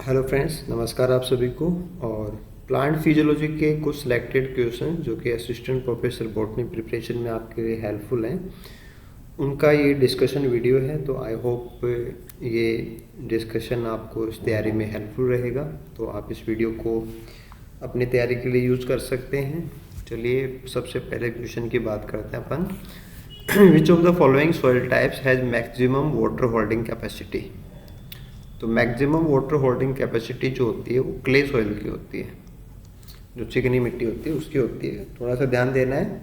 Hello friends, नमस्कार आप सभी को। और प्लांट फिजियोलॉजी के कुछ सिलेक्टेड क्वेश्चन जो कि असिस्टेंट प्रोफेसर बॉटनी प्रिपरेशन में आपके लिए हेल्पफुल हैं, उनका ये डिस्कशन वीडियो है। तो आई होप ये डिस्कशन आपको इस तैयारी में हेल्पफुल रहेगा। तो आप इस वीडियो को अपनी तैयारी के लिए यूज़ कर सकते हैं। चलिए सबसे पहले क्वेश्चन की बात करते हैं अपन। Which of the following soil types has maximum water holding capacity. तो मैक्सिमम वाटर होल्डिंग कैपेसिटी जो होती है वो क्ले सॉइल की होती है, जो चिकनी मिट्टी होती है उसकी होती है। थोड़ा सा ध्यान देना है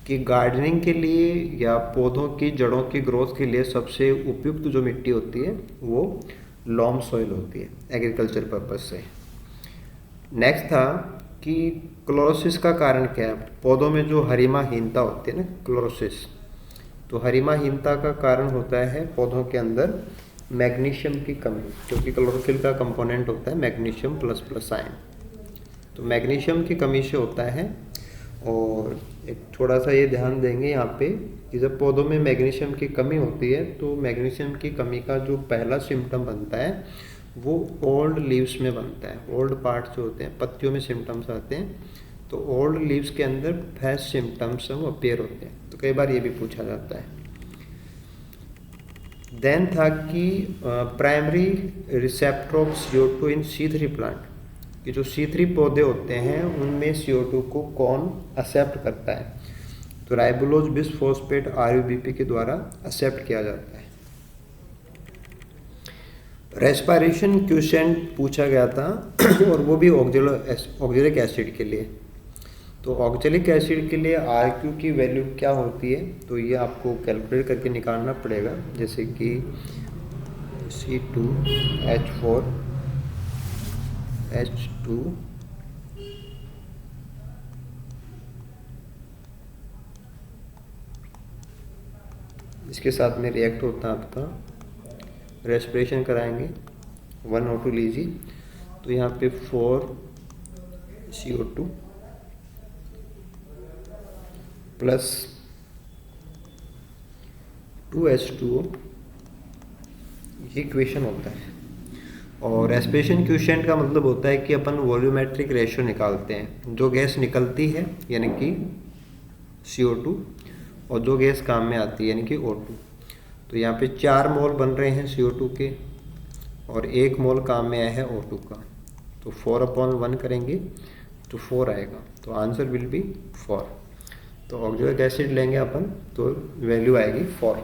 कि गार्डनिंग के लिए या पौधों की जड़ों की ग्रोथ के लिए सबसे उपयुक्त जो मिट्टी होती है वो लॉम सॉइल होती है एग्रीकल्चर पर्पज से। नेक्स्ट था कि क्लोरोसिस का कारण क्या है। पौधों में जो हरिमाहीनता होती है ना, क्लोरोसिस, तो हरिमाहीनता का कारण होता है पौधों के अंदर मैग्नीशियम की कमी, क्योंकि क्लोरोफिल का कंपोनेंट होता है मैग्नीशियम प्लस प्लस आयन। तो मैग्नीशियम की कमी से होता है। और एक थोड़ा सा ये ध्यान देंगे यहाँ पे कि जब पौधों में मैग्नीशियम की कमी होती है तो मैग्नीशियम की कमी का जो पहला सिम्टम बनता है वो ओल्ड लीव्स में बनता है। ओल्ड पार्ट जो होते हैं, पत्तियों में सिम्टम्स आते हैं, तो ओल्ड लीव्स के अंदर फर्स्ट सिम्टम्स वो अपीयर होते हैं। तो कई बार ये भी पूछा जाता है। देन था कि primary receptor of CO2 in C3 plant, कि जो C3 पौधे होते हैं उनमें CO2 को कौन एक्सेप्ट करता है। तो राइबोलोज बिसफॉस्फेट RUBP के द्वारा एक्सेप्ट किया जाता है। रेस्पिरेशन क्वेश्चन पूछा गया था और वो भी ऑक्जेलिक एसिड के लिए। तो ऑक्जेलिक एसिड के लिए RQ की वैल्यू क्या होती है, तो ये आपको कैलकुलेट करके निकालना पड़ेगा। जैसे कि C2H4H2 इसके साथ में रिएक्ट होता है आपका, रेस्पिरेशन कराएंगे 1O2 लीजिए। तो यहाँ पे 4CO2 प्लस 2H2O, ये इक्वेशन होता है। और रेस्पिरेशन क्वेश्चन का मतलब होता है कि अपन वॉल्यूमेट्रिक रेशियो निकालते हैं। जो गैस निकलती है यानी कि CO2 और जो गैस काम में आती है यानी कि O2। तो यहाँ पे 4 मोल बन रहे हैं CO2 के और 1 मोल काम में आया है O2 का। तो 4/1 करेंगे तो 4 आएगा। तो आंसर विल बी 4। तो ऑक्जेलिक एसिड लेंगे अपन तो वैल्यू आएगी 4।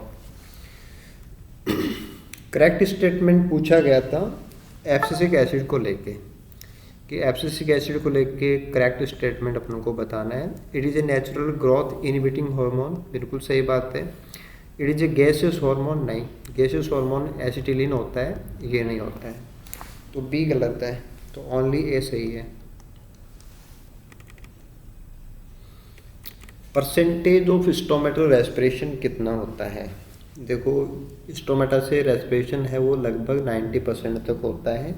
करेक्ट स्टेटमेंट पूछा गया था एब्सिसिक एसिड को लेके, कि एब्सिसिक एसिड को लेके करेक्ट स्टेटमेंट अपन को बताना है। It is a natural growth inhibiting hormone, बिल्कुल सही बात है। It is a gaseous hormone, नहीं, गैसियस हार्मोन एसिटिलीन होता है, ये नहीं होता है। तो बी गलत है, तो ओनली ए सही है। परसेंटेज ऑफ स्टोमेटल रेस्पिरेशन कितना होता है। देखो, स्टोमेटा से रेस्पिरेशन है वो लगभग 90% तक होता है।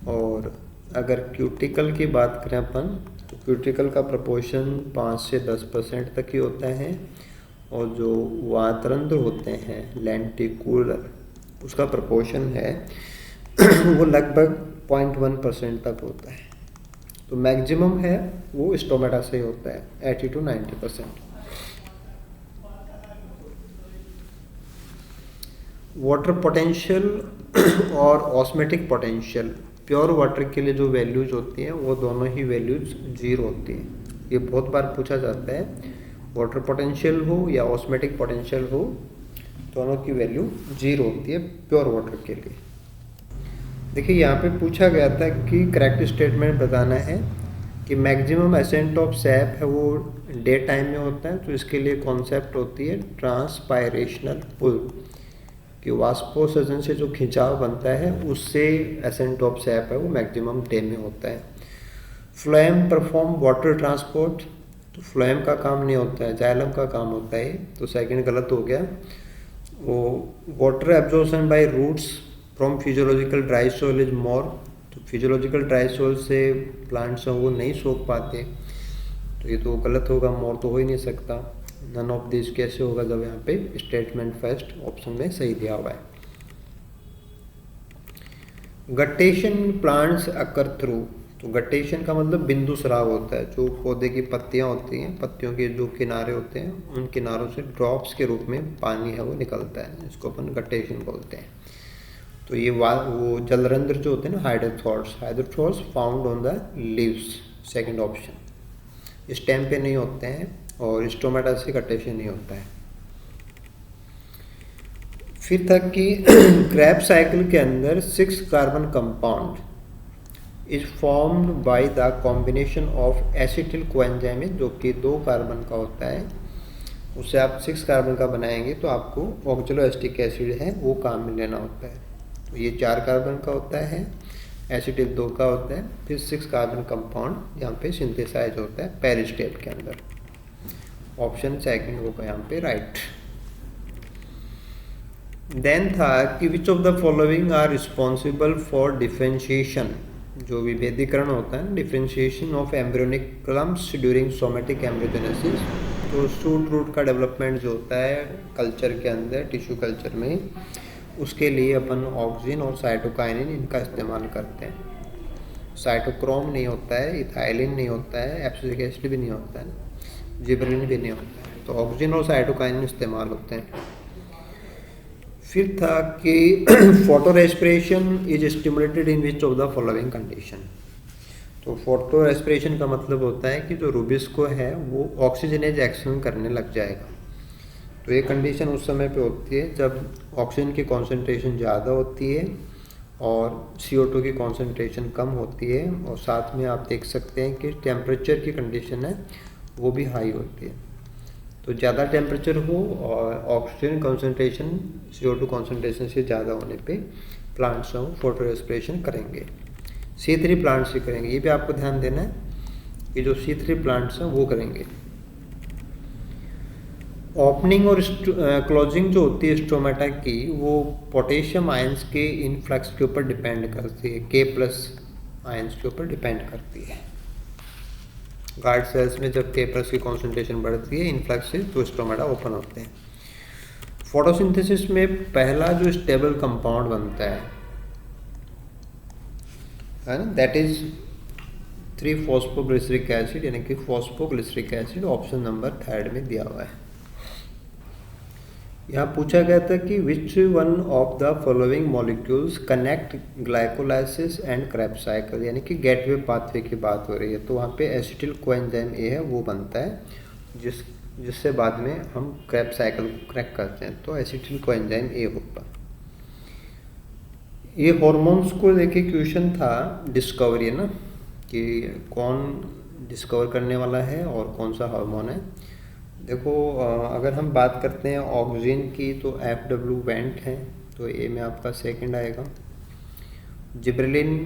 और अगर क्यूटिकल की बात करें अपन, तो क्यूटिकल का प्रोपोर्शन 5 से 10% तक ही होता है। और जो वातरंध्र होते हैं लेंटिकुलर, उसका प्रोपोर्शन है वो लगभग 0.1% तक होता है। तो मैक्सिमम है वो स्टोमेटा से होता है 80 to 90%। वाटर पोटेंशियल और ऑस्मेटिक पोटेंशियल, प्योर वाटर के लिए जो वैल्यूज होती हैं वो दोनों ही वैल्यूज 0 होती हैं। ये बहुत बार पूछा जाता है, वाटर पोटेंशियल हो या ऑस्मेटिक पोटेंशियल हो, दोनों की वैल्यू 0 होती है प्योर वाटर के लिए। देखिए यहाँ पे पूछा गया था कि करेक्ट स्टेटमेंट बताना है कि मैक्सिमम एसेंट ऑफ सैप है वो डे टाइम में होता है। तो इसके लिए कॉन्सेप्ट होती है ट्रांसपायरेशनल पुल, कि वाष्पोत्सर्जन से जो खिंचाव बनता है उससे एसेंट ऑफ सैप है वो मैक्सिमम डे में होता है। फ्लोएम परफॉर्म वाटर ट्रांसपोर्ट, तो फ्लोएम का काम नहीं होता है, जाइलम का काम होता है। तो सेकंड गलत हो गया। वो water absorption by roots from physiological dry soil is more, तो फिजियोलॉजिकल ड्राई सोइल से प्लांट्स हैं वो नहीं सोख पाते। तो ये तो गलत होगा, मोर तो हो ही नहीं सकता। नन ऑफ दिस कैसे होगा जब यहाँ पे स्टेटमेंट फर्स्ट ऑप्शन में सही दिया हुआ है। गट्टेशन प्लांट्स अकर थ्रू, तो गट्टेशन का मतलब बिंदु स्राव होता है। जो पौधे की पत्तियां होती हैं, पत्तियों के जो किनारे होते हैं, उन किनारों से ड्रॉप्स के रूप में पानी है वो निकलता है, इसको अपन गट्टेशन बोलते हैं। तो ये वो जलरंध्र जो होते हैं ना, हाइड्रोथोर्स found on the leaves, second option. Stem पे नहीं होते हैं और स्टोमेटा से गट्टेशन नहीं होता है। फिर तक कि क्रैब साइकिल के अंदर 6 carbon compound is formed by the combination of acetyl coenzyme, जो कि 2 कार्बन का होता है, उससे आप 6 कार्बन का बनाएंगे तो आपको ऑक्जेलोएसिटिक एसिड है वो काम में लेना होता है। तो ये 4 कार्बन का होता है, एसिटिल 2 का होता है, फिर 6 कार्बन कंपाउंड यहाँ पे सिंथेसाइज होता है पेयर स्टेप के अंदर। ऑप्शन सेकंड होगा यहाँ पे राइट। देन था कि which of the following are responsible for differentiation, जो विभेदीकरण होता है, differentiation of embryonic clumps during somatic embryogenesis. तो शूट रूट का डेवलपमेंट जो होता है कल्चर के अंदर, टिश्यू कल्चर में, उसके लिए अपन ऑक्सिन और साइटोकाइनिन इनका इस्तेमाल करते हैं। साइटोक्रोम नहीं होता है, इथाइलिन नहीं होता है, एब्सिसिक एसिड भी नहीं होता है, जिबरेलिन भी नहीं होता है, तो ऑक्सिन और साइटोकाइनिन इस्तेमाल होते हैं। फिर था कि photo respiration is stimulated in which of the following condition. तो फोटो रेस्पिरेशन का मतलब होता है कि जो रूबिस्को है वो ऑक्सीजनेज एक्शन करने लग जाएगा। तो ये कंडीशन उस समय पे होती है जब ऑक्सीजन की कॉन्सेंट्रेशन ज़्यादा होती है और CO2 की कॉन्सेंट्रेशन कम होती है, और साथ में आप देख सकते हैं कि टेम्परेचर की कंडीशन है वो भी हाई होती है। तो ज़्यादा टेम्परेचर हो और ऑक्सीजन कॉन्सेंट्रेशन CO2 कॉन्सेंट्रेशन से ज़्यादा होने पे प्लांट्स हम फोटो रेस्पिरेशन करेंगे। C3 प्लांट्स ही करेंगे, ये भी आपको ध्यान देना है कि जो C3 प्लांट्स हैं वो करेंगे। ओपनिंग और क्लोजिंग जो होती है स्टोमेटा की, वो पोटेशियम आयंस के इनफ्लक्स के ऊपर डिपेंड करती है, K+ आयंस के ऊपर डिपेंड करती है। गार्ड सेल्स में जब K+ की कॉन्सेंट्रेशन बढ़ती है इनफ्लक्स से, तो स्टोमेटा ओपन होते हैं। फोटोसिंथेसिस में पहला जो स्टेबल कंपाउंड बनता है ना, दैट इज 3-फॉस्फोग्लिसरिक एसिड, यानी कि फॉस्फोग्लिसरिक एसिड, ऑप्शन नंबर 3 में दिया हुआ है। यहाँ पूछा गया था कि which one of the following molecules connect glycolysis and Krebs cycle, यानी कि गेटवे पाथवे की बात हो रही है। तो वहाँ पे एसिटिल कोएंजाइम ए है वो बनता है, जिससे बाद में हम क्रेब्स साइकिल को क्रैक करते हैं, तो एसिटिल कोएंजाइम ए होगा। ये हॉर्मोन्स को लेके क्वेश्चन था, डिस्कवरी है ना, कि कौन डिस्कवर करने वाला है और कौन सा हार्मोन है। देखो अगर हम बात करते हैं ऑक्सिन की, तो FW वेंट है, तो ए में आपका सेकंड आएगा। जिब्रेलिन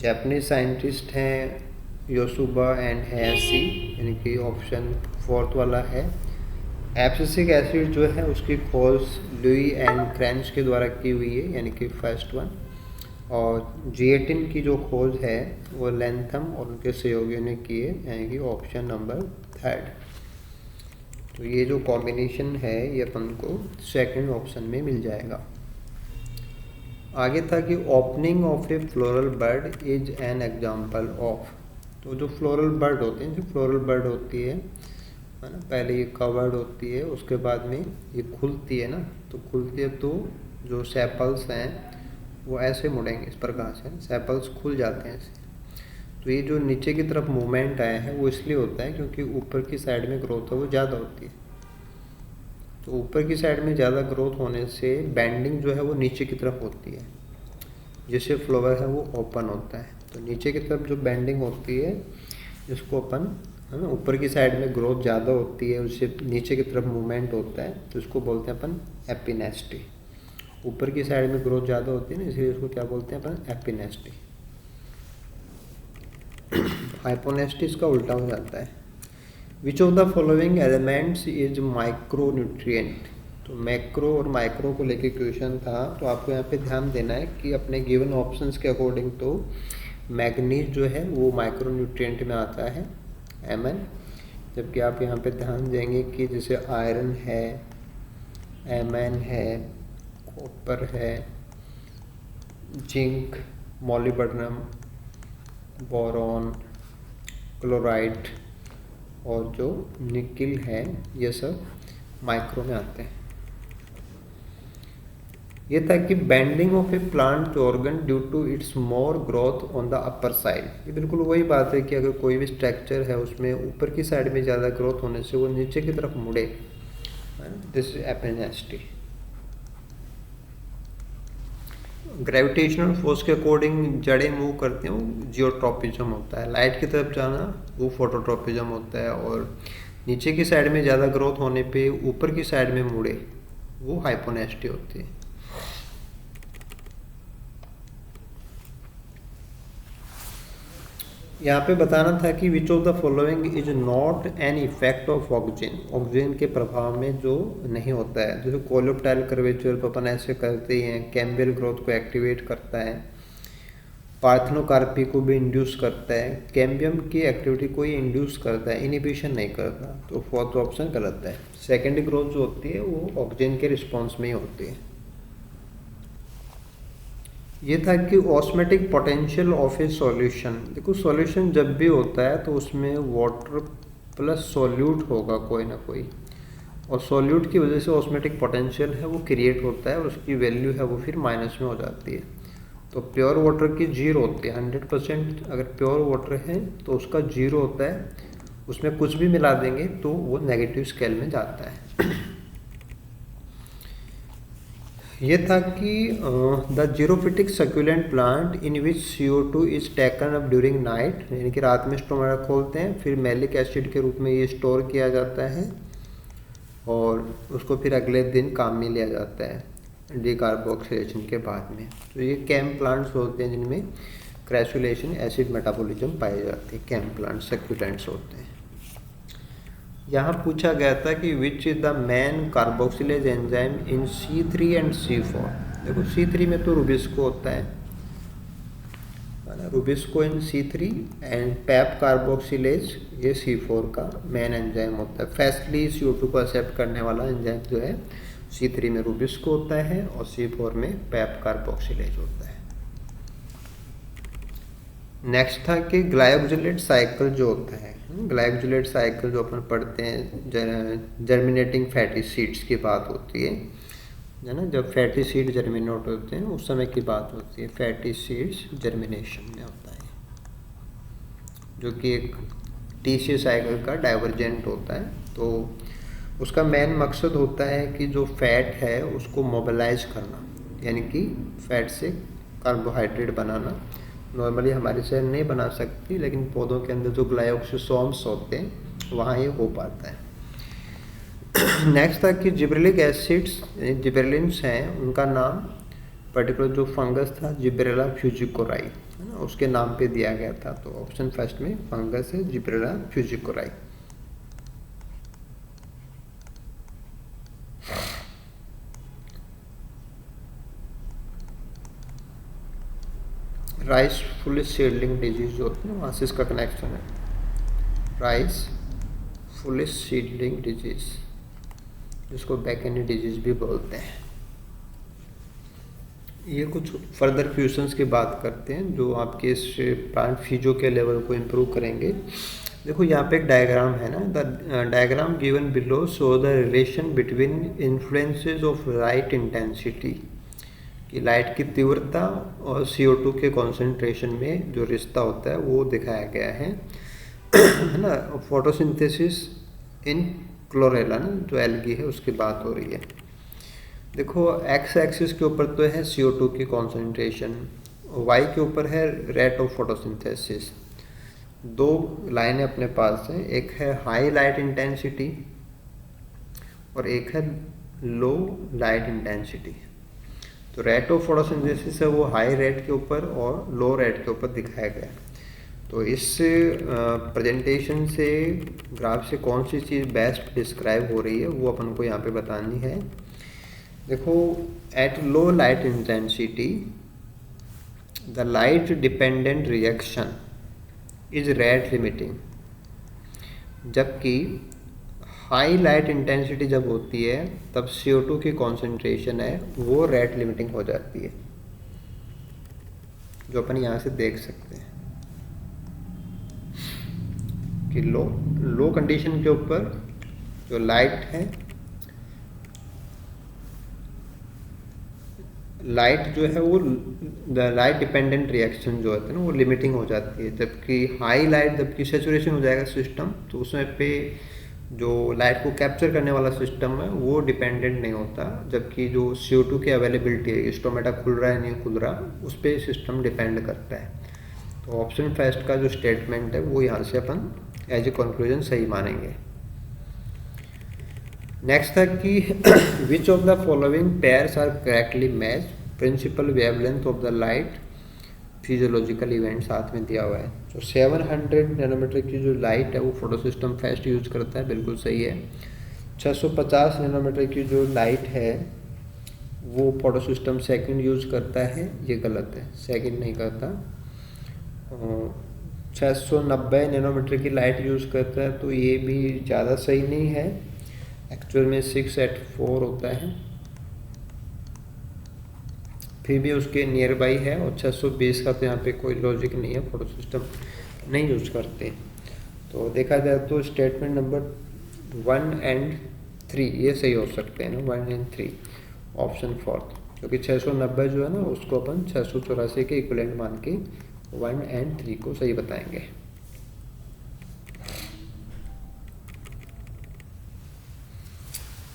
जापानीज साइंटिस्ट हैं, योसुबा एंड हैयाशी, यानी कि ऑप्शन 4 वाला है। एब्सिसिक एसिड जो है उसकी खोज लुई एंड क्रेंच के द्वारा की हुई है, यानी कि फर्स्ट वन। और जिएटिन की जो खोज है वो लेंथम और उनके सहयोगियों ने की है, यानी कि ऑप्शन नंबर 3। तो ये जो कॉम्बिनेशन है ये अपन को सेकंड ऑप्शन में मिल जाएगा। आगे था कि opening of A floral bird is an example of. तो जो फ्लोरल बर्ड होते हैं, जो फ्लोरल बर्ड होती है ना, पहले ये कवर्ड होती है, उसके बाद में ये खुलती है ना, तो खुलती है तो जो सेपल्स हैं वो ऐसे मुड़ेंगे इस प्रकार से, सेपल्स खुल जाते हैं ऐसे। तो ये जो नीचे की तरफ मूवमेंट आया है वो इसलिए होता है क्योंकि ऊपर की साइड में ग्रोथ है वो ज़्यादा होती है। तो ऊपर की साइड में ज़्यादा ग्रोथ होने से बेंडिंग जो है वो नीचे की तरफ होती है, जिससे फ्लावर है वो ओपन होता है। तो नीचे की तरफ जो बेंडिंग होती है जिसको अपन, है ना, ऊपर की साइड में ग्रोथ ज़्यादा होती है, उससे नीचे की तरफ मूवमेंट होता है, तो इसको बोलते हैं अपन एपिनेस्टी। ऊपर की साइड में ग्रोथ ज़्यादा होती है ना, इसलिए इसको क्या बोलते हैं अपन, एपिनेस्टी। हाइपोनेस्टी इसका उल्टा हो जाता है। विच of the following elements is micro nutrient. तो मैक्रो और माइक्रो को लेके क्वेश्चन था, तो आपको यहाँ पे ध्यान देना है कि अपने गिवन ऑप्शंस के अकॉर्डिंग तो मैग्नीज जो है वो माइक्रो न्यूट्रिएंट में आता है, Mn, जबकि आप यहाँ पे ध्यान देंगे कि जैसे आयरन है, Mn है, कॉपर है, जिंक, मॉलिब्डेनम, बोरॉन, क्लोराइड और जो निकिल है, ये सब माइक्रो में आते हैं। ये था कि bending of a plant organ due to its more growth on the upper side. ये बिल्कुल वही बात है कि अगर कोई भी स्ट्रक्चर है उसमें ऊपर की साइड में ज़्यादा ग्रोथ होने से वो नीचे की तरफ मुड़े, दिस इज एपेनेस्टी। ग्रेविटेशनल फोर्स के अकॉर्डिंग जड़ें मूव करते हैं, वो जियोट्रोपिज्म होता है। लाइट की तरफ जाना वो फोटोट्रोपिज्म होता है, और नीचे की साइड में ज़्यादा ग्रोथ होने पे ऊपर की साइड में मुड़े, वो हाइपोनेस्टी होती है। यहाँ पे बताना था कि which of the following is not an effect of oxygen. Oxygen के प्रभाव में जो नहीं होता है, जैसे कोलोप्टाइल कर्वेचर अपन ऐसे करते ही हैं, कैम्बियल ग्रोथ को एक्टिवेट करता है, पार्थेनोकार्पी को भी इंड्यूस करता है, कैम्बियम की एक्टिविटी को ही इंड्यूस करता है, इनिबिशन नहीं करता। तो फोर्थ ऑप्शन गलत है। सेकेंडरी ग्रोथ जो होती है वो ऑक्सीजन के रिस्पॉन्स में ही होती है। ये था कि osmotic potential of A solution. देखो सॉल्यूशन जब भी होता है तो उसमें वाटर प्लस सॉल्यूट होगा कोई ना कोई, और सॉल्यूट की वजह से ऑस्मेटिक पोटेंशियल है वो क्रिएट होता है, और उसकी वैल्यू है वो फिर माइनस में हो जाती है। तो प्योर वाटर की 0 होती है, 100% अगर प्योर वाटर है तो उसका 0 होता है, उसमें कुछ भी मिला देंगे तो वो नेगेटिव स्केल में जाता है। ये था कि the xerophytic succulent plant in which CO2 is taken up during night, यानी कि रात में स्टोमाटा खोलते हैं, फिर मैलिक एसिड के रूप में ये स्टोर किया जाता है और उसको फिर अगले दिन काम में लिया जाता है डीकार्बोक्सिलेशन के बाद में। तो ये कैम प्लांट्स होते हैं जिनमें क्रैसुलेशन एसिड मेटाबॉलिज्म पाई जाती है, कैम प्लांट सक्यूलेंट्स होते हैं। यहाँ पूछा गया था कि which is the main carboxylase enzyme in C3 and C4। देखो C3 में तो रुबिस्को होता है, rubisco in C3 and PEP carboxylase ये C4 का मेन एंजाइम होता है। फैस्टली CO2 को एक्सेप्ट करने वाला एंजाइम जो है C3 में रुबिस्को होता है और C4 में पैप कार्बोक्सिलेज होता है। नेक्स्ट था कि ग्लाइकोजिलेट साइकिल जो होता है, ग्लाइकोजिलेट साइकिल जो अपन पढ़ते हैं जर्मिनेटिंग फैटी सीड्स की बात होती है ना, जब फैटी सीड जर्मिनेट होते हैं उस समय की बात होती है, फैटी सीड्स जर्मिनेशन में होता है, जो कि एक TCA साइकिल का डाइवर्जेंट होता है। तो उसका मेन मकसद होता है कि जो फैट है उसको मोबिलाइज करना, यानी कि फैट से कार्बोहाइड्रेट बनाना। नॉर्मली हमारी सेल नहीं बना सकती, लेकिन पौधों के अंदर जो ग्लाइकोसोम्स होते हैं वहाँ ये हो पाता है। नेक्स्ट था कि जिब्रेलिक एसिड्स जिब्रेलिन्स हैं, उनका नाम पर्टिकुलर जो फंगस था जिब्रेला फ्यूजिकोराई है ना, उसके नाम पे दिया गया था। तो ऑप्शन फर्स्ट में फंगस है Gibberella fujikuroi. Rice full seedling disease जो होती है वहाँ से इसका कनेक्शन है, राइस फुल सीडलिंग डिजीज, जिसको बैकेनी डिजीज भी बोलते हैं। ये कुछ फर्दर फ्यूजन्स की बात करते हैं जो आपके इस प्लांट फिजो के लेवल को इम्प्रूव करेंगे। देखो यहाँ पे एक डायग्राम है ना, the diagram given below show the relation between influences of light intensity, कि लाइट की तीव्रता और CO2 के कॉन्सेंट्रेशन में जो रिश्ता होता है वो दिखाया गया है ना। फोटोसिंथेसिस इन क्लोरेला ना, जो एल्गी है उसकी बात हो रही है। देखो एक्स एक्सिस के ऊपर तो है CO2 की कॉन्सेंट्रेशन, वाई के ऊपर है रेट ऑफ फोटोसिंथेसिस। दो लाइनें अपने पास हैं, एक है हाई लाइट इंटेंसिटी और एक है लो लाइट इंटेंसिटी। तो रेट ऑफ फोटोसिंथेसिस है वो हाई रेट के ऊपर और लो रेट के ऊपर दिखाया गया। तो इस प्रेजेंटेशन से ग्राफ से कौन सी चीज़ बेस्ट डिस्क्राइब हो रही है वो अपन को यहाँ पे बतानी है। देखो at low light intensity the light dependent reaction is rate limiting, जबकि हाई लाइट इंटेंसिटी जब होती है तब CO2 की कॉन्सेंट्रेशन है वो रेट लिमिटिंग हो जाती है। जो अपन यहाँ से देख सकते हैं कि लो कंडीशन के ऊपर जो लाइट है, लाइट जो है वो लाइट डिपेंडेंट रिएक्शन जो होता है ना वो लिमिटिंग हो जाती है, जबकि हाई लाइट जबकि सेचुरेशन हो जाएगा सिस्टम तो उसमें पे जो लाइट को कैप्चर करने वाला सिस्टम है वो डिपेंडेंट नहीं होता, जबकि जो CO2 की अवेलेबिलिटी है, स्टोमेटा खुल रहा है नहीं खुल रहा, उस पर सिस्टम डिपेंड करता है। तो ऑप्शन फर्स्ट का जो स्टेटमेंट है वो यहाँ से अपन एज ए कंक्लूजन सही मानेंगे। नेक्स्ट था कि which of the following pairs are correctly match, principal wavelength of the light, physiological event साथ में दिया हुआ है। तो 700 नैनोमीटर की जो लाइट है वो फोटो सिस्टम फर्स्ट यूज करता है, बिल्कुल सही है। 650 नैनोमीटर की जो लाइट है वो फोटो सिस्टम सेकंड यूज करता है, ये गलत है, सेकंड नहीं करता। 690 नैनोमीटर की लाइट यूज करता है तो ये भी ज़्यादा सही नहीं है, एक्चुअल में 684 होता है, फिर भी उसके नियर बाई है। और 620 का तो यहाँ पे कोई लॉजिक नहीं है, फोटो सिस्टम नहीं यूज करते। तो देखा जाए तो स्टेटमेंट नंबर 1 और 3 ये सही हो सकते हैं ना, 1 और 3 ऑप्शन फोर्थ, क्योंकि 690 जो है ना उसको अपन 684 के इक्विवेलेंट मान के 1 और 3 को सही बताएंगे।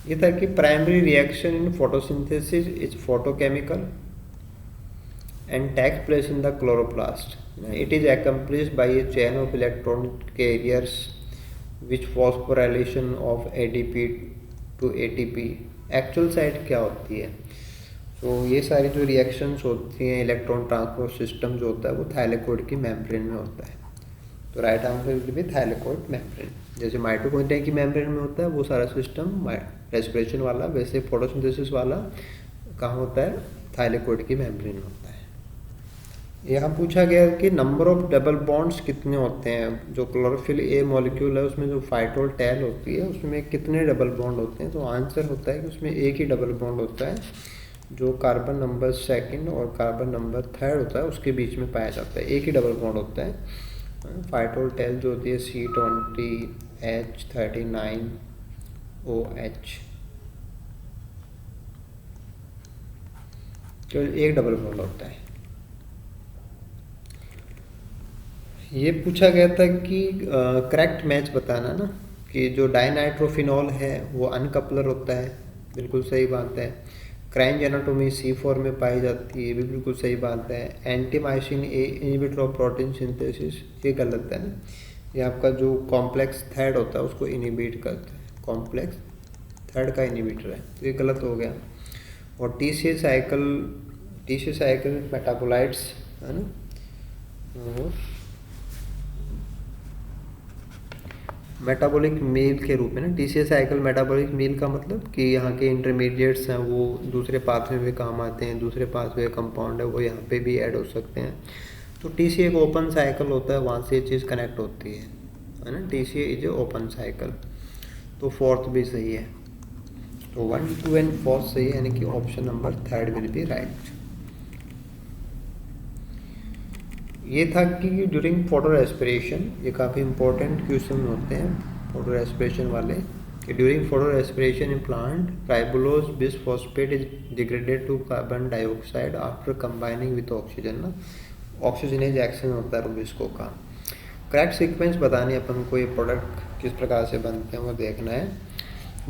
ये था कि primary reaction in photosynthesis is photochemical and takes place in the chloroplast. It is accomplished by a chain of electron carriers which phosphorylation of ADP to ATP. Actual side क्या होती है? तो ये सारी जो रिएक्शंस होती हैं इलेक्ट्रॉन ट्रांसपोर्ट सिस्टम जो होता है वो थाइलेकोइड की मेम्ब्रेन में होता है। तो right answer will be thylakoid membrane. जैसे माइटोकॉन्ड्रिया की मेम्ब्रेन में होता है वो सारा सिस्टम रेस्पिरेशन वाला, वैसे फोटोसिंथेसिस वाला कहाँ होता है? थाइलेकोइड की मेम्ब्रेन में होता है। यहाँ पूछा गया कि नंबर ऑफ डबल बॉन्ड्स कितने होते हैं, जो क्लोरोफिल ए मॉलिक्यूल है उसमें जो फाइटोल टेल होती है उसमें कितने डबल बॉन्ड होते हैं? तो आंसर होता है कि उसमें एक ही डबल बॉन्ड होता है जो कार्बन नंबर 2 और कार्बन नंबर 3 होता है उसके बीच में पाया जाता है, एक ही डबल बॉन्ड होता है। फाइटोल टेल जो होती है C20H39OH, केवल एक डबल बॉन्ड होता है। ये पूछा गया था कि करेक्ट मैच बताना ना, कि जो डाइनाइट्रोफिनॉल है वो अनकपलर होता है, बिल्कुल सही बात है। क्राइंज एनाटोमी C4 में पाई जाती है, भी बिल्कुल सही बात है। एंटीमाइसिन ए इनहिबिटर ऑफ प्रोटीन सिंथेसिस, ये गलत है ना, ये आपका जो कॉम्प्लेक्स थर्ड होता है उसको इनहिबिट करता है, कॉम्प्लेक्स थर्ड का इनहिबिटर है, तो ये गलत हो गया। और TCA साइकिल मेटाबोलाइट्स है ना, मेटाबॉलिक मील के रूप में ना, TCA साइकिल मेटाबॉलिक मील का मतलब कि यहाँ के इंटरमीडिएट्स हैं वो दूसरे पाथवे में काम आते हैं, दूसरे पाथवे कंपाउंड है वो यहाँ पे भी ऐड हो सकते हैं। तो TCA एक ओपन साइकिल होता है, वहाँ से ये चीज़ कनेक्ट होती है ना, TCA is a open cycle. तो फोर्थ भी सही है, तो 1, 2 और 4 सही है, यानी कि option number 3 will be right. ये था कि ड्यूरिंग फोटो रेस्पिरेशन, ये काफ़ी इंपॉर्टेंट क्वेश्चन होते हैं फोटो रेस्पिरेशन वाले, कि during photorespiration in plant ribulose bisphosphate is degraded to carbon dioxide after combining with oxygen ना, ऑक्सीजनेज एक्शन होता है रुबिस्को का। करेक्ट सीक्वेंस बतानी अपन को, ये प्रोडक्ट किस प्रकार से बनते हैं वो देखना है।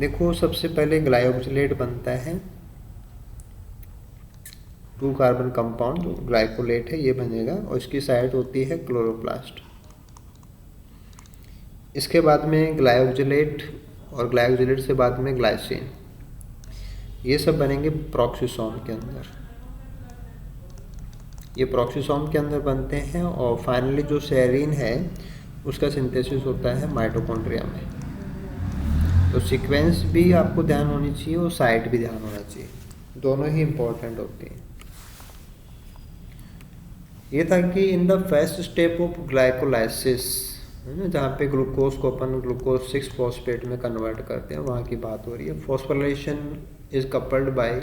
देखो सबसे पहले ग्लाइकोलेट बनता है, 2 कार्बन कंपाउंड जो ग्लाइकोलेट है ये बनेगा, और इसकी साइड होती है क्लोरोप्लास्ट। इसके बाद में ग्लाइकोलेट, और ग्लाइकोलेट से बाद में ग्लाइसिन, ये सब बनेंगे प्रोक्सिसोम के अंदर, ये प्रोक्सिसोम के अंदर बनते हैं। और फाइनली जो सेरीन है उसका सिंथेसिस होता है माइटोकॉन्ड्रिया में। तो सीक्वेंस भी आपको ध्यान होनी चाहिए और साइट भी ध्यान होना चाहिए, दोनों ही इम्पोर्टेंट होती हैं। ये था कि in the first step of glycolysis है ना, जहाँ पे ग्लूकोज को अपन ग्लूकोज 6 फॉस्फेट में कन्वर्ट करते हैं, वहाँ की बात हो रही है। फॉस्फोराइलेशन इज कपल्ड बाय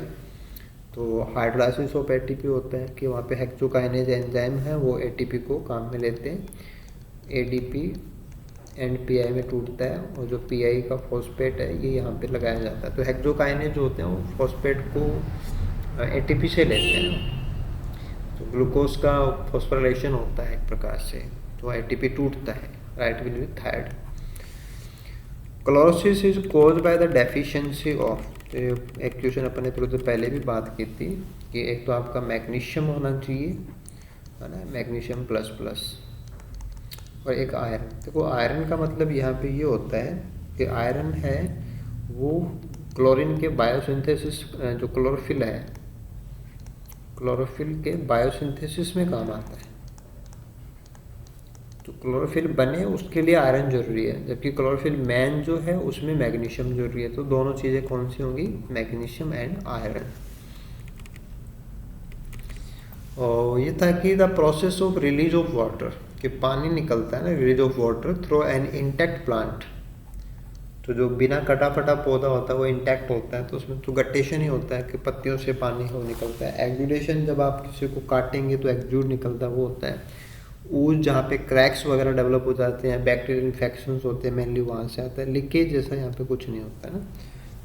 तो हाइड्रोलाइसिस ऑफ एटीपी होता है कि वहाँ पे हेक्सोकाइनेज एंजाइम है, वो एटीपी को काम में लेते हैं, एडीपी एंड पीआई में टूटता है, और जो पीआई का फॉस्फेट है ये यहाँ पे लगाया जाता है। तो हेक्सोकाइनेज जो होते हैं वो फॉस्फेट को एटीपी से लेते हैं। तो ग्लूकोज का फॉस्फोराइलेशन होता है एक प्रकार से, तो एटीपी टूटता है, right will be third. Chlorosis is cause by the deficiency of, तो एक क्वेश्चन अपन ने थोड़ी देर पहले भी बात की थी कि एक तो आपका मैग्नीशियम होना चाहिए, है ना, मैग्नीशियम प्लस प्लस, और एक आयरन। देखो आयरन का मतलब यहाँ पे ये होता है कि आयरन है वो क्लोरीन के बायोसिंथेसिस, जो क्लोरोफिल है, क्लोरोफिल के बायोसिंथेसिस में काम आता है। तो क्लोरोफिल बने उसके लिए आयरन जरूरी है, जबकि क्लोरोफिल मैन जो है उसमें मैग्नीशियम जरूरी है। तो दोनों चीज़ें कौन सी होंगी, मैग्नीशियम एंड आयरन। और ये था कि the process of release of water, कि पानी निकलता है ना, release of water through an intact plant. तो जो बिना कटा फटा पौधा होता है वो इंटैक्ट होता है, तो उसमें तो गटेशन ही होता है कि पत्तियों से पानी हो निकलता है। एक्सुडेशन, जब आप किसी को काटेंगे तो एक्सुड निकलता है, वो होता है। ऊज, जहाँ पे क्रैक्स वगैरह डेवलप हो जाते हैं, बैक्टीरियल इन्फेक्शंस होते हैं, मेनली वहाँ से आता है। लीकेज जैसा यहाँ पे कुछ नहीं होता है ना।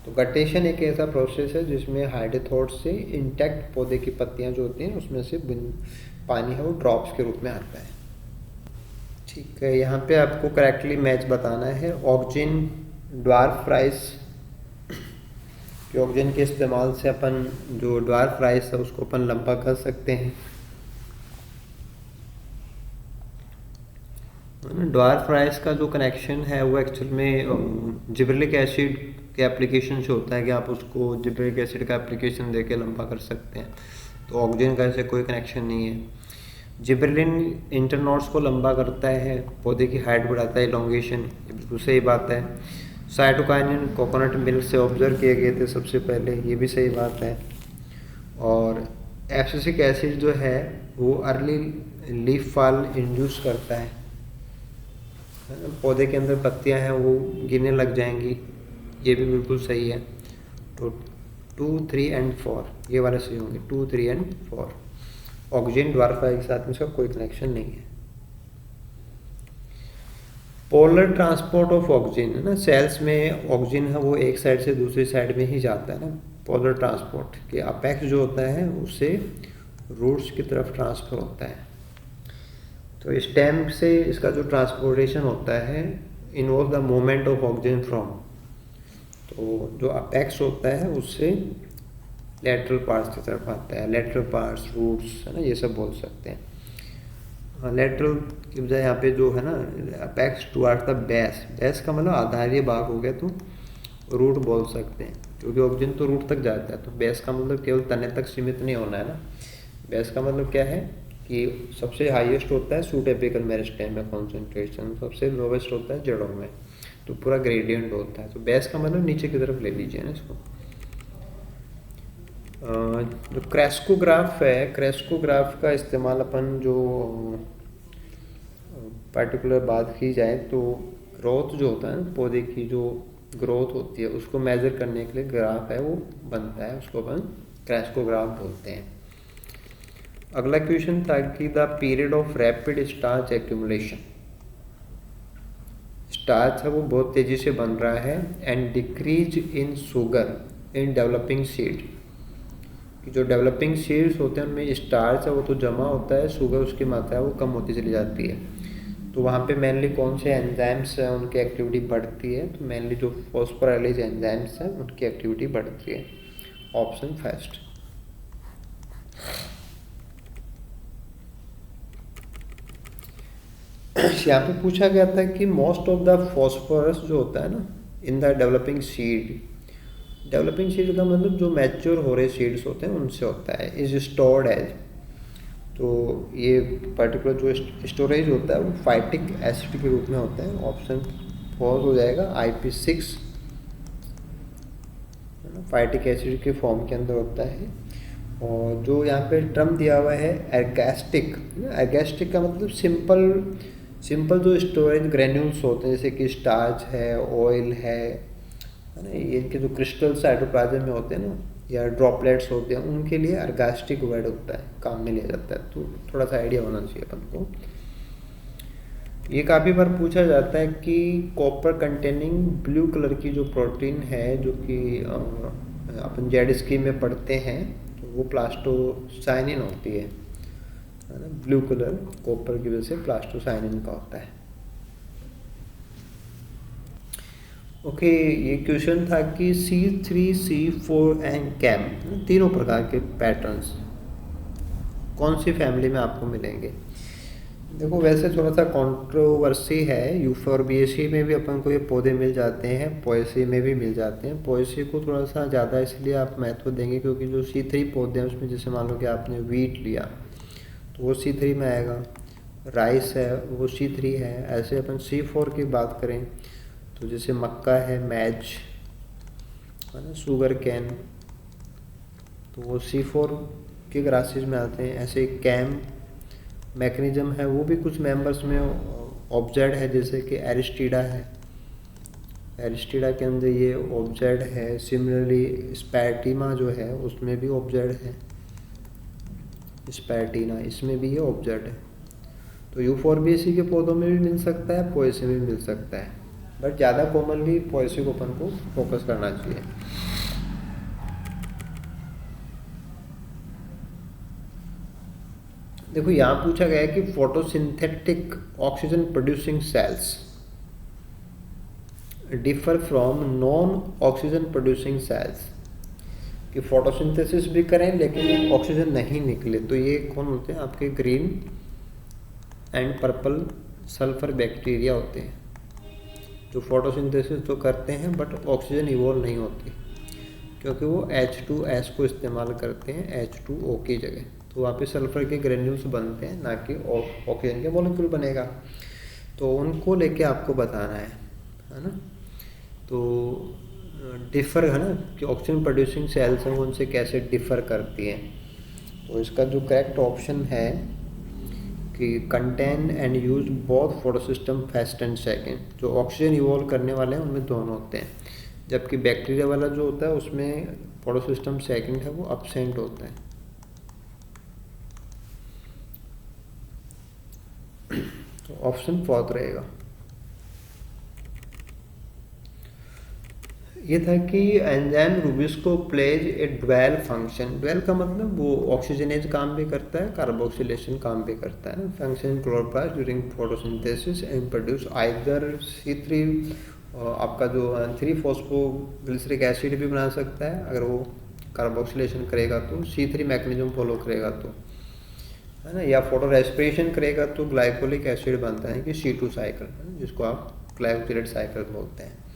तो गटेशन एक ऐसा प्रोसेस है जिसमें हाइड्रोथॉट से इंटैक्ट पौधे की पत्तियाँ जो होती हैं उसमें से पानी है वो ड्रॉप्स के रूप में आता है। ठीक है, यहाँ पे आपको करेक्टली मैच बताना है। ऑक्जिन ड्वार्फ राइस, कि ऑक्जिन के इस्तेमाल से अपन जो ड्वार्फ राइस है उसको अपन लंबा कर सकते हैं। ड्वार्फ राइस का जो कनेक्शन है वो एक्चुअल में जिब्रेलिक एसिड के एप्लीकेशन से होता है, कि आप उसको जिब्रेलिक एसिड का एप्लीकेशन देके लंबा कर सकते हैं। तो ऑक्जिन का ऐसे कोई कनेक्शन नहीं है। जिब्रेलिन इंटरनोड्स को लंबा करता है, पौधे की हाइट बढ़ाता है, इलोंगेशन, ये बिल्कुल सही बात है। साइटोकाइनिन कोकोनट मिल्क से ऑब्जर्व किए गए थे सबसे पहले, ये भी सही बात है। और एब्सिसिक एसिड जो है वो अर्ली लीफ फॉल इंड्यूस करता है, पौधे के अंदर पत्तियां हैं वो गिरने लग जाएंगी, ये भी बिल्कुल सही है। तो 2, 3 एंड 4 ये वाले सही होंगे, 2, 3 एंड 4। ऑक्सीजन ड्वार्फ के साथ में इसका कोई कनेक्शन नहीं है। पोलर ट्रांसपोर्ट ऑफ ऑक्सीजन है ना, सेल्स में ऑक्सीजन है वो एक साइड से दूसरी साइड में ही जाता है ना। पोलर ट्रांसपोर्ट के अपेक्स जो होता है उससे रूट्स की तरफ ट्रांसफर होता है। तो स्टेम से इसका जो ट्रांसपोर्टेशन होता है involve the movement of oxygen from, तो जो अपेक्स होता है उससे लेटरल पार्ट्स की तरफ आता है। लेटरल पार्ट्स, रूट्स, है ना, ये सब बोल सकते हैं। हाँ, लेटरल की बजाय यहाँ पे जो है ना apex towards the base, base का मतलब आधारीय भाग हो गया, तो रूट बोल सकते हैं, क्योंकि ऑक्सीजन तो रूट तक जाता है। तो बेस का मतलब केवल तने तक सीमित नहीं होना है ना। बेस का मतलब क्या है कि सबसे हाईएस्ट होता है सूट एपिकल मेरिस्टेम में कॉन्सेंट्रेशन, सबसे लोवेस्ट होता है जड़ों में, तो पूरा ग्रेडियंट होता है। तो बेस का मतलब नीचे की तरफ ले लीजिए ना इसको। जो क्रेस्कोग्राफ है, क्रेस्कोग्राफ का इस्तेमाल अपन जो पर्टिकुलर बात की जाए तो ग्रोथ जो होता है ना, पौधे की जो ग्रोथ होती है उसको मेजर करने के लिए ग्राफ है वो बनता है, उसको अपन क्रेस्कोग्राफ बोलते हैं। अगला क्वेश्चन था कि the period of rapid starch accumulation, starch है वो बहुत तेजी से बन रहा है, and decrease in sugar in developing seed, जो डेवलपिंग सीड्स होते हैं उनमें स्टार्च है वो तो जमा होता है, शुगर उसकी मात्रा है वो कम होती चली जाती है। तो वहाँ पे मेनली कौन से एंजाइम्स हैं उनकी एक्टिविटी बढ़ती है, तो मेनली जो फॉस्फोराइलेज एंजाइम्स हैं उनकी एक्टिविटी बढ़ती है। Option first. यहाँ पे पूछा गया था कि मोस्ट ऑफ द फॉस्फोरस जो होता है ना in the developing seed, developing seed का मतलब जो मैच्योर हो रहे सीड्स होते हैं उनसे होता है, इज स्टोर्ड एज, तो ये पर्टिकुलर जो स्टोरेज होता है वो फाइटिक एसिड के रूप में होता है। ऑप्शन 4 हो जाएगा, IP6 फाइटिक एसिड के फॉर्म के अंदर होता है। और जो यहाँ पे टर्म दिया हुआ है एर्गेस्टिक, एर्गेस्टिक का मतलब सिंपल जो स्टोरेज ग्रेन्यूल्स होते हैं जैसे कि स्टार्च है, ऑयल है ना, ये इनके जो क्रिस्टल साइटोप्लाज्म में होते हैं ना, या ड्रॉपलेट्स होते हैं, उनके लिए अर्गास्टिक वर्ड होता है, काम में लिया जाता है। तो थोड़ा सा आइडिया होना चाहिए अपन को। ये काफ़ी बार पूछा जाता है कि कॉपर कंटेनिंग ब्लू कलर की जो प्रोटीन है, जो कि अपन जेड स्कीम में पढ़ते हैं, तो वो प्लास्टोसाइनिन होती है ना। ब्लू कलर कॉपर की वजह से प्लास्टोसाइनिन का होता है। ओके, ये क्वेश्चन था कि C3, C4 एंड कैम, तीनों प्रकार के पैटर्न्स कौन सी फैमिली में आपको मिलेंगे। देखो, वैसे थोड़ा सा कंट्रोवर्सी है। यूफोर्बिएसी में भी अपन को ये पौधे मिल जाते हैं, पोएसी में भी मिल जाते हैं। पोएसी को थोड़ा सा ज़्यादा इसलिए आप महत्व देंगे क्योंकि जो C3 पौधे हैं उसमें, जैसे मान लो कि आपने वीट लिया तो वो C3 में आएगा, राइस है वो C3 है। ऐसे अपन C4 की बात करें तो जैसे मक्का है, मैज है ना, शुगर कैन, तो वो C4 के ग्रासेस में आते हैं। ऐसे कैम मैकेनिज्म है, वो भी कुछ मेंबर्स में ऑब्जेक्ट है, जैसे कि एरिस्टिडा है, एरिस्टिडा के अंदर ये ऑब्जेक्ट है। सिमिलरली स्पैटिमा जो है उसमें भी ऑब्जेक्ट है, स्पैटिना, इसमें भी ये ऑब्जेक्ट है। तो यूफोर्बिएसी के पौधों में भी मिल सकता है, पोएसी में भी मिल सकता है, बट ज़्यादा कॉमनली पोएसी को अपन को फोकस करना चाहिए। देखो, यहाँ पूछा गया है कि photosynthetic oxygen producing sales differ from non oxygen producing sales, कि फोटोसिंथेसिस भी करें लेकिन ऑक्सीजन नहीं निकले। तो ये कौन होते हैं? आपके green and purple sulphur bacteria होते हैं, जो फोटोसिंथेसिस तो करते हैं बट ऑक्सीजन इवॉल्व नहीं होती, क्योंकि वो H2S को इस्तेमाल करते हैं H2O की जगह। तो वहाँ पे सल्फर के ग्रेन्यूल्स बनते हैं, ना कि ऑक्सीजन के मॉलिक्यूल बनेगा। तो उनको लेके आपको बताना है ना। तो डिफ़र है ना, कि ऑक्सीजन प्रोड्यूसिंग सेल्स हैं वो उनसे कैसे डिफ़र करती हैं। तो इसका जो करेक्ट ऑप्शन है कि contain and use both photosystem first and second. जो ऑक्सीजन इवॉल्व करने वाले हैं उनमें दोनों होते हैं, जबकि बैक्टीरिया वाला जो होता है उसमें फोटोसिस्टम सेकेंड है, वो अब्सेंट होता है। तो ऑप्शन फोर्थ रहेगा। ये था कि enzyme rubisco plays a dual function. Dual का मतलब वो ऑक्सीजनेज काम भी करता है, कार्बोक्सिलेशन काम भी करता है ना। Function chloroplast during photosynthesis and produce either C3, आपका जो 3-फॉस्फोग्लिसरिक एसिड भी बना सकता है अगर वो कार्बोक्सिलेशन करेगा तो, C3 मैकेनिज्म फॉलो करेगा तो, है ना। या फोटो रेस्पिरेशन करेगा तो ग्लाइकोलिक एसिड बनता है कि C2 साइकिल, जिसको आप ग्लाइकोसिलेट साइकिल बोलते हैं।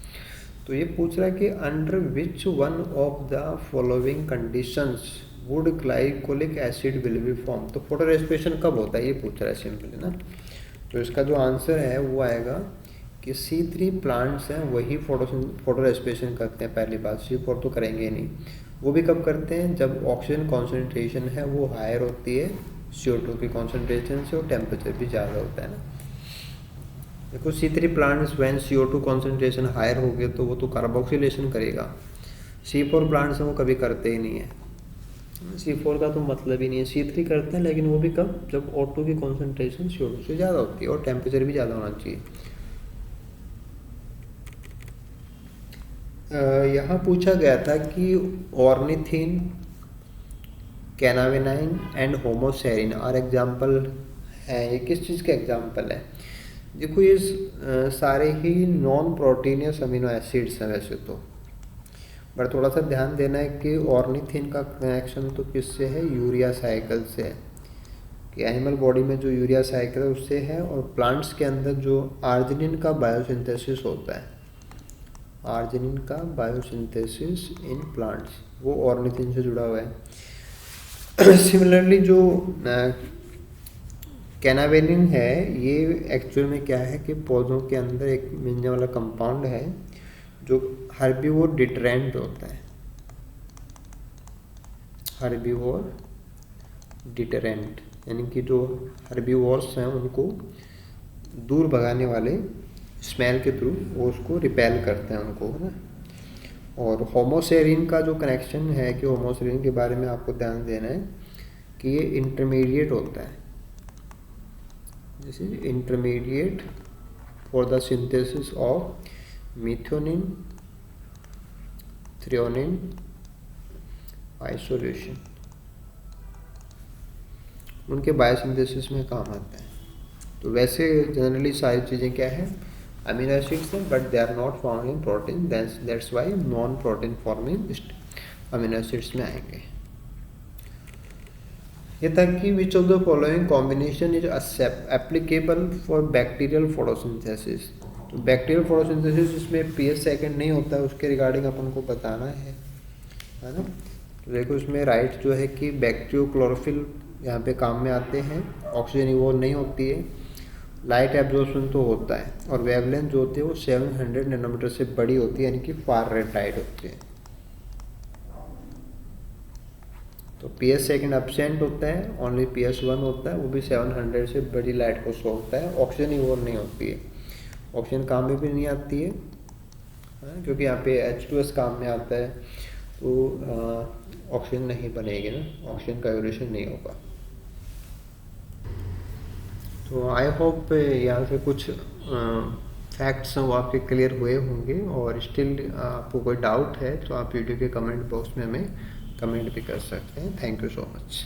तो ये पूछ रहा है कि under which one of the following conditions would glycolic acid will be form. तो फोटो रेस्पिरेशन कब होता है ये पूछ रहा है सिंपली ना। तो इसका जो आंसर है वो आएगा कि C3 प्लांट्स हैं वही फोटो रेस्पिरेशन करते हैं। पहली बात, C4 तो करेंगे नहीं। वो भी कब करते हैं? जब ऑक्सीजन कॉन्सेंट्रेशन है वो हायर होती है CO2 की कॉन्सेंट्रेशन से, और टेम्परेचर भी ज़्यादा होता है ना। देखो, C3 plants when CO2 concentration higher हो गए तो वो तो कार्बोक्सिलेशन करेगा। C4 प्लांट्स हैं वो कभी करते ही नहीं है। C4 का तो मतलब ही नहीं है। C3 करते हैं, लेकिन वो भी कब? जब O2 की कॉन्सेंट्रेशन CO2 से ज़्यादा होती है और टेम्परेचर भी ज़्यादा होना चाहिए। यहाँ पूछा गया था कि ऑर्निथिन, कैनावेनाइन एंड होमोसेरिन आर एग्जाम्पल हैं। ये किस चीज़ के एग्जाम्पल है? देखो, ये सारे ही नॉन प्रोटीनियस अमीनो एसिड्स हैं वैसे तो, बट थोड़ा सा ध्यान देना है कि ऑर्निथिन का कनेक्शन तो किससे है? यूरिया साइकिल से है, कि एनिमल बॉडी में जो यूरिया साइकिल है उससे है। और प्लांट्स के अंदर जो आर्जिनिन का बायोसिंथेसिस होता है, आर्जिनिन का बायोसिंथेसिस इन प्लांट्स, वो ऑर्निथिन से जुड़ा हुआ है। सिमिलरली जो कैनावेनिन है, ये एक्चुअल में क्या है कि पौधों के अंदर एक मिलने वाला कंपाउंड है जो हर्बीवोर डिटरेंट होता है। हर्बीवोर डिटरेंट यानी कि जो हर्बीवोर्स हैं उनको दूर भगाने वाले, स्मेल के थ्रू वो उसको रिपेल करते हैं उनको, है ना। और होमोसेरिन का जो कनेक्शन है कि होमोसेरिन के बारे में आपको ध्यान देना है कि ये इंटरमीडिएट होता है, this is intermediate for the synthesis of methionine, threonine, आइसोल्यूशन, उनके बायोसिंथेसिस में काम आता है। तो वैसे जनरली सारी चीज़ें क्या है, अमीनो एसिड्स हैं, but they are not found in protein, that's why non protein forming amino acids में आएंगे। ये था कि which of the following combination is applicable for bacterial photosynthesis. तो बैक्टीरियल फोटोसिंथेसिस जिसमें पीएच सेकंड नहीं होता है उसके रिगार्डिंग अपन को बताना है ना। तो देखो इसमें राइट जो है कि बैक्टीरियो क्लोरोफिल यहाँ पे काम में आते हैं, ऑक्सीजन इवॉल्व नहीं होती है, लाइट एब्जॉर्प्शन तो होता है, और वेवलेंथ जो होती है वो 700 नैनोमीटर से बड़ी होती है, यानी कि फार रेड होती है। तो पीएच सेकंड एब्सेंट होता है, ओनली पीएच1 होता है, वो भी 700 से बड़ी लाइट को सोखता है, ऑक्सीजन इवॉल्व नहीं होती है, ऑक्सीजन काम में भी नहीं आती है क्योंकि यहाँ पे H2S काम में आता है, तो ऑक्सीजन नहीं बनेगी ना, ऑक्सीजन का एवोल्यूशन नहीं होगा। तो आई होप यहाँ से कुछ फैक्ट्स हैं वो आपके क्लियर हुए होंगे, और स्टिल आपको कोई डाउट है तो आप वीडियो के कमेंट बॉक्स में हमें कमेंट भी कर सकते हैं। Thank you so much.